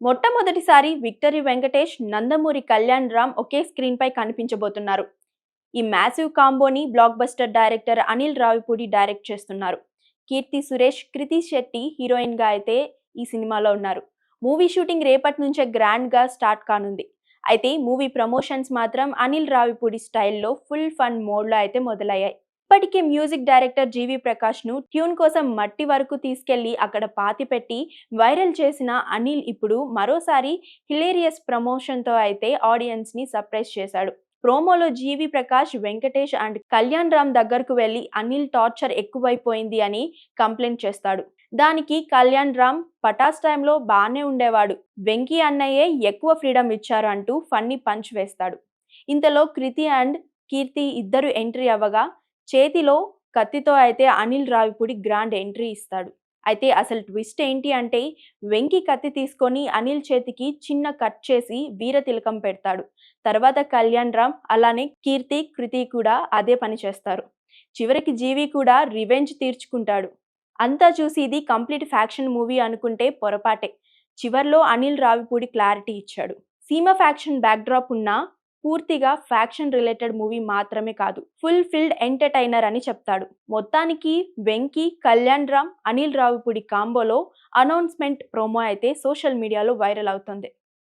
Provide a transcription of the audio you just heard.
మొట్టమొదటిసారి విక్టరీ వెంకటేష్, నందమూరి కళ్యాణ్ రామ్ ఒకే స్క్రీన్ పై కనిపించబోతున్నారు. ఈ మ్యాసివ్ కాంబోని blockbuster director Anil Ravipudi direct చేస్తున్నారు. కీర్తి సురేష్, కృతి శెట్టి హీరోయిన్ గా అయితే ఈ సినిమాలో ఉన్నారు. మూవీ షూటింగ్ రేపటి నుంచే గ్రాండ్ గా స్టార్ట్ కానుంది. అయితే మూవీ ప్రమోషన్స్ మాత్రం అనిల్ రావిపూడి స్టైల్లో ఫుల్ ఫన్ మోడ్ లో అయితే మొదలయ్యాయి. ఇప్పటికే మ్యూజిక్ డైరెక్టర్ జీవి ప్రకాష్ ను ట్యూన్ కోసం మట్టి వరకు తీసుకెళ్లి అక్కడ పాతిపెట్టి వైరల్ చేసిన అనిల్ ఇప్పుడు మరోసారి హిలేరియస్ ప్రమోషన్ తో అయితే ఆడియన్స్ ని సర్ప్రైజ్ చేశాడు. ప్రోమోలో జీవి ప్రకాష్, వెంకటేష్ అండ్ కళ్యాణ్ రామ్ దగ్గరకు వెళ్లి అనిల్ టార్చర్ ఎక్కువైపోయింది అని కంప్లైంట్ చేస్తాడు. దానికి కళ్యాణ్ రామ్ పటాస్ టైంలో బానే ఉండేవాడు, వెంకీ అన్నయ్యే ఎక్కువ ఫ్రీడమ్ ఇచ్చారు అంటూ ఫన్నీ పంచ్ వేస్తాడు. ఇంతలో కృతి అండ్ కీర్తి ఇద్దరు ఎంట్రీ అవ్వగా చేతిలో కత్తితో అయితే అనిల్ రావిపూడి గ్రాండ్ ఎంట్రీ ఇస్తాడు. అయితే అసలు ట్విస్ట్ ఏంటి అంటే వెంకీ కత్తి తీసుకొని అనిల్ చేతికి చిన్న కట్ చేసి వీరతిలకం పెడతాడు. తర్వాత కళ్యాణ్ రామ్ అలానే కీర్తి, కృతి కూడా అదే పని చేస్తారు. చివరికి జీవి కూడా రివెంజ్ తీర్చుకుంటాడు. అంతా చూసి ఇది కంప్లీట్ ఫ్యాక్షన్ మూవీ అనుకుంటే పొరపాటే. చివర్లో అనిల్ రావిపూడి క్లారిటీ ఇచ్చాడు. సీమ ఫ్యాక్షన్ బ్యాక్డ్రాప్ ఉన్న పూర్తిగా ఫ్యాక్షన్ రిలేటెడ్ మూవీ మాత్రమే కాదు, ఫుల్ ఫిల్డ్ ఎంటర్టైనర్ అని చెప్తాడు. మొత్తానికి వెంకీ, కళ్యాణ్ రామ్, అనిల్ రావిపూడి కాంబోలో అనౌన్స్మెంట్ ప్రోమో అయితే సోషల్ మీడియాలో వైరల్ అవుతుంది.